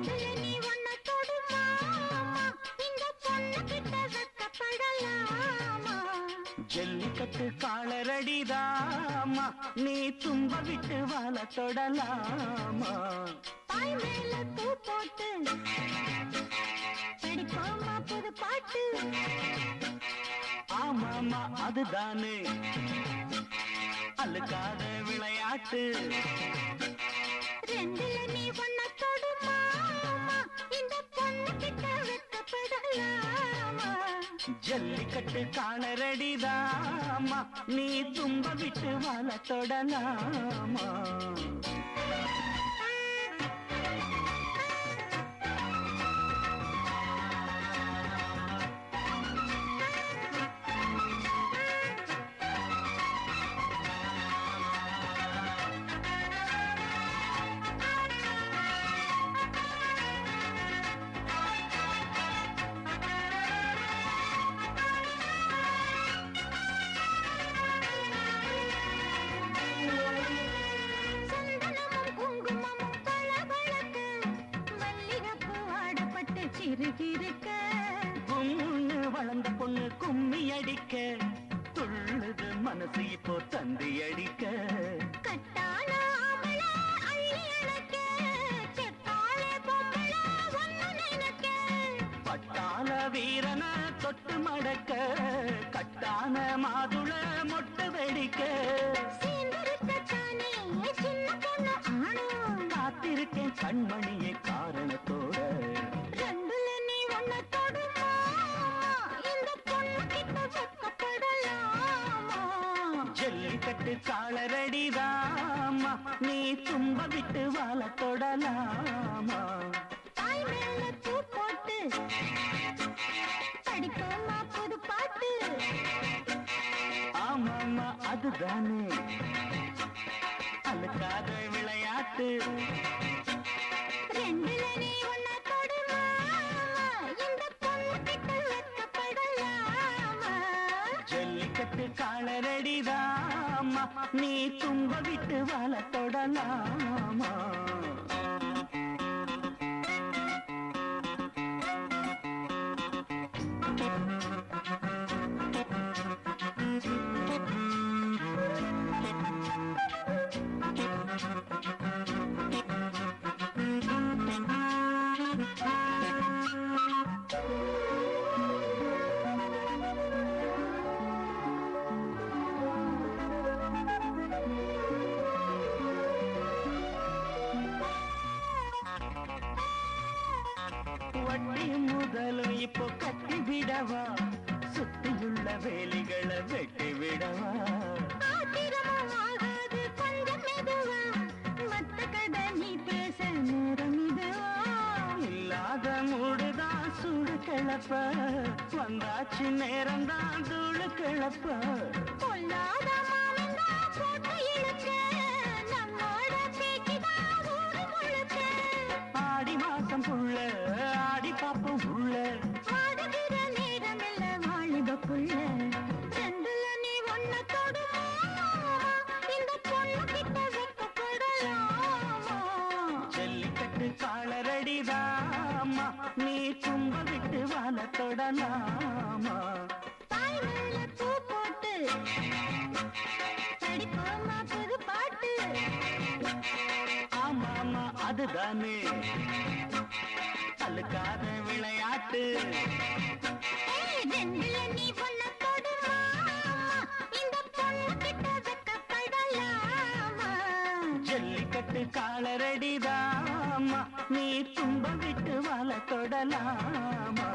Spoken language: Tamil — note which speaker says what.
Speaker 1: நீ ஒன்ன தொடுமா இந்த பொண்ணு கிட்ட வெக்கப்படலாமா
Speaker 2: ஜல்லிக்கட்டு காலரடிதாமா நீ தும்ப விட்டு வாழ தொடலாமா
Speaker 1: பாய் மேல பூ போட்டு படிப்போமா புது பாட்டு
Speaker 2: ஆமாமா அதுதானே அழுக்காத விளையாட்டு
Speaker 1: ரெண்டுல நீ ஒன்ன தொடுமா இந்த பொண்ணு கிட்ட வெக்கப்படலாமா
Speaker 2: ஜல்லிக்கட்டு காலரடிதாமா நீ தும்ப விட்டு வாழ தொடலாமா வளர்ந்த பொண்ணு கும்மி அடிக்க துள்ளுது மனசு இப்போ தந்தி அடிக்க
Speaker 1: கட்டான அள்ளி அணைக்க செத்தாலே பொம்பள ஒன்னு நினைக்க
Speaker 2: பட்டாள வீரன தொட்டு மடக்க கட்டான மாதுள மொட்டு வெடிக்க
Speaker 1: சீந்தருக்கத்தானே சின்ன பொண்ணு ஆணும்
Speaker 2: காத்திருக்கேன் கண்மணியை காரணத்தோட
Speaker 1: ரெண்டுல நீ ஒன்ன தொடுமா இந்த பொண்ணு கிட்ட வெக்கப்படலாமா
Speaker 2: ஜல்லிக்கட்டு காலரடிதாமா நீ தும்ப விட்டு வாழ தொடலாமா
Speaker 1: தாய் மேல பூ போட்டு படிப்போமா புது பாட்டு
Speaker 2: ஆமாமா அதுதானே அழுக்காத விளையாட்டு
Speaker 1: ரெண்டுல நீ ஒன்ன தொடுமா இந்த பொண்ணு கிட்ட வெக்கப்படலாமா
Speaker 2: ஜல்லிக்கட்டு காலரடிதாமா நீ தும்ப விட்டு வாழ தொடலாமா வட்டி முதலும் இப்போ கட்டி விடவா சுத்தியுள்ள வேலிகளை வெட்டி விடவா
Speaker 1: ஆத்திரமும் ஆகாது கொஞ்சம் மெதுவா மத்த கதை நீ பேச நேரம் இதுவா
Speaker 2: இல்லாத மூடுதான் சூடு கிளப்ப வந்தாச்சு நேரம்தான் தூளு கிளப்ப
Speaker 1: பொல்லாத மானந்தா போட்டு இழுக்க நம்மோட பேச்சுதான் ஊரு முழுக்க
Speaker 2: ஆடி மாசம் புள்ள ஆடி பாப்போம் உள்ள
Speaker 1: வாடுகிற நேரமில்ல வாலிப புள்ள ரெண்டுல நீ ஒன்ன தொடுமா இந்த பொண்ணு கிட்ட வெக்கப்படலாமா
Speaker 2: ஜல்லிக்கட்டு காலரடிதாமா நீ தும்ப விட்டு வாழ தொடலாமா
Speaker 1: தாய் மேல பூ போட்டு படிப்போமா புது பாட்டு
Speaker 2: ஆமாமா அதுதானே அழுக்காத விளையாட்டு
Speaker 1: ரெண்டுல நீ ஒன்ன தொடுமா இந்த பொண்ணு கிட்ட வெக்கப்படலாமா
Speaker 2: ஜல்லிக்கட்டு காலரடிதாமா நீ தும்ப விட்டு வாழ தொடலாமா